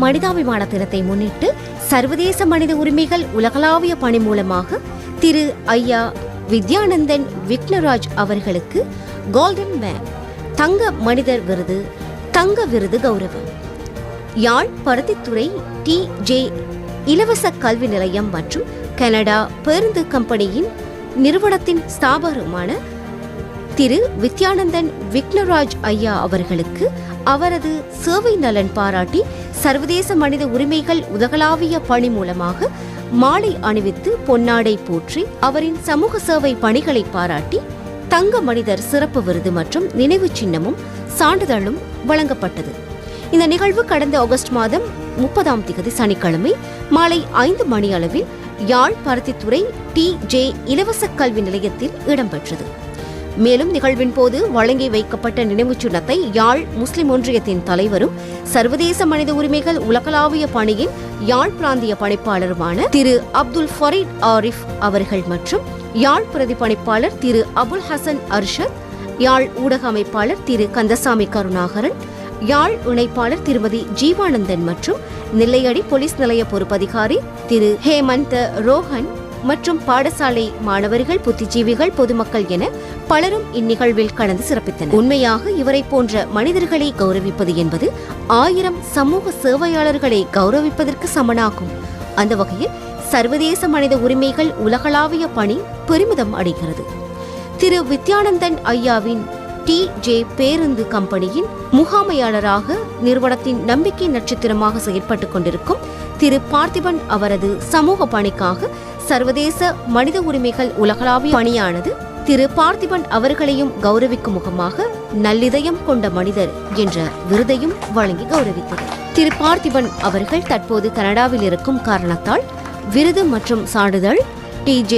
மனிதாபிமான தினத்தை முன்னிட்டு சர்வதேச மனித உரிமைகள் உலகளாவிய பணி மூலமாக திரு ஐயா வித்யானந்தன் விக்னராஜ் அவர்களுக்கு கோல்டன் மேன் தங்க மனிதர் விருது, தங்க விருது கௌரவம். யாழ் பருத்தித்துறை TJ இலவச கல்வி நிலையம் மற்றும் கனடா பேருந்து கம்பெனியின் நிறுவனத்தின் ஸ்தாபகருமான திரு வித்யானந்தன் விக்னராஜ் ஐயா அவர்களுக்கு அவரது சேவை நலன் பாராட்டி சர்வதேச மனித உரிமைகள் உலகளாவிய பணி மூலமாக மாலை அணிவித்து பொன்னாடை போற்றி அவரின் சமூக சேவை பணிகளை பாராட்டி தங்க மனிதர் சிறப்பு விருது மற்றும் நினைவு சின்னமும் சான்றிதழும் வழங்கப்பட்டது. இந்த நிகழ்வு கடந்த ஆகஸ்ட் மாதம் 30 சனிக்கிழமை மாலை 5 மணி அளவில் யாழ் பருத்தித்துறை TJ இலவச கல்வி நிலையத்தில் இடம்பெற்றது. மேலும் நிகழ்வின் போது வழங்கி வைக்கப்பட்ட நினைவு சின்னத்தை யாழ் முஸ்லிம் ஒன்றியத்தின் தலைவரும் சர்வதேச மனித உரிமைகள் உலகளாவிய பணியின் யாழ் பிராந்திய பணிப்பாளருமான திரு அப்துல் ஃபரீத் ஆரிஃப் அவர்கள் மற்றும் யாழ் பிரதி பணிப்பாளர் திரு அபுல் ஹசன் அர்ஷத், யாழ் ஊடக அமைப்பாளர் திரு கந்தசாமி கருணாகரன், யாழ் இணைப்பாளர் திருமதி ஜீவானந்தன் மற்றும் நெல்லையடி போலீஸ் நிலைய பொறுப்பதிகாரி திரு ஹேமந்த ரோஹன் மற்றும் பாடசாலை மாணவர்கள், புத்திஜீவிகள், பொதுமக்கள் என பலரும் இந்நிகழ்வில் கலந்து சிறப்பித்தனர். உண்மையாக இவரை போன்ற மனிதர்களை கௌரவிப்பது என்பது 1000 சமூக சேவையாளர்களை கௌரவிப்பதற்கு சமனாகும். அந்த வகையில் சர்வதேச மனித உரிமைகள் உலகளாவிய பணி பெருமிதம் அடைகிறது. திரு வித்யானந்தன் ஐயாவின் TJ பேருந்து கம்பெனியின் முகாமையாளராக நிறுவனத்தின் நம்பிக்கை நட்சத்திரமாக செயற்பட்டுக் கொண்டிருக்கும் திரு பார்த்திபன் அவரது சமூக பணிக்காக சர்வதேச மனித உரிமைகள் உலகளாவிய பணியானது திரு பார்த்திபன் அவர்களையும் கௌரவிக்கும் முகமாக நல்லிதயம் கொண்ட மனிதர் என்ற விருதையும் வழங்கி கௌரவித்தது. திரு பார்த்திபன் அவர்கள் தற்போது கனடாவில் இருக்கும் காரணத்தால் விருது மற்றும் சான்றிதழ் TJ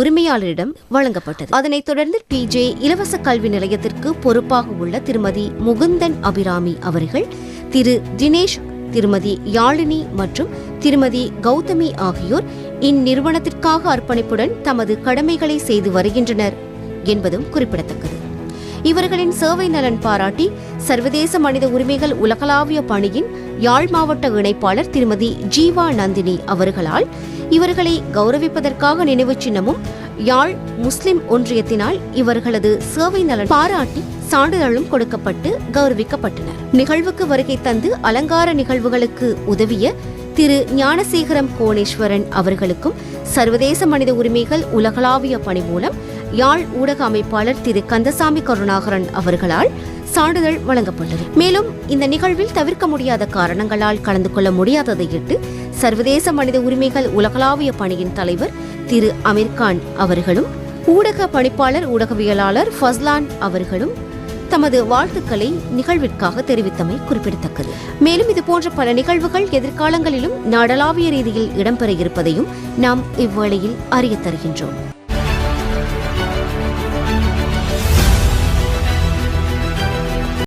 உரிமையாளரிடம் வழங்கப்பட்டது. அதனைத் தொடர்ந்து TJ இலவச கல்வி நிலையத்திற்கு பொறுப்பாக உள்ள திருமதி முகுந்தன் அபிராமி அவர்கள் திரு தினேஷ், திருமதி யாழினி மற்றும் திருமதி கௌதமி ஆகியோர் இந்நிறுவனத்திற்காக அர்ப்பணிப்புடன் தமது கடமைகளை செய்து வருகின்றனர் என்பதும் குறிப்பிடத்தக்கது. இவர்களின் சேவை நலன் பாராட்டி சர்வதேச மனித உரிமைகள் உலகளாவிய பணியின் யாழ் மாவட்ட இணைப்பாளர் திருமதி ஜீவா நந்தினி அவர்களால் இவர்களை கௌரவிப்பதற்காக நினைவு சின்னமும் யாழ் முஸ்லிம் ஒன்றியத்தினால் இவர்களது சேவை நலன் பாராட்டி சான்றிதழும் கொடுக்கப்பட்டு கௌரவிக்கப்பட்டனர். நிகழ்வுக்கு வருகை தந்து அலங்கார நிகழ்வுகளுக்கு உதவிய திரு ஞானசேகரம் கோணேஸ்வரன் அவர்களுக்கும் சர்வதேச மனித உரிமைகள் உலகளாவிய பணி மூலம் யாழ் ஊடக அமைப்பாளர் திரு கந்தசாமி கருணாகரன் அவர்களால் சான்றிதழ் வழங்கப்பட்டது. மேலும் இந்த நிகழ்வில் தவிர்க்க முடியாத காரணங்களால் கலந்து கொள்ள முடியாததையிட்டு சர்வதேச மனித உரிமைகள் உலகளாவிய பணியின் தலைவர் திரு அமீர்கான் அவர்களும் ஊடக பணிப்பாளர் ஊடகவியலாளர் ஃபஸ்லான் அவர்களும் தமது வாழ்த்துக்களை நிகழ்விற்காக தெரிவித்தமை குறிப்பிடத்தக்கது. மேலும் இதுபோன்ற பல நிகழ்வுகள் எதிர்காலங்களிலும் நாடளாவிய ரீதியில் இடம்பெற இருப்பதையும் நாம் இவ்வேளையில் அறியத் தருகின்றோம்.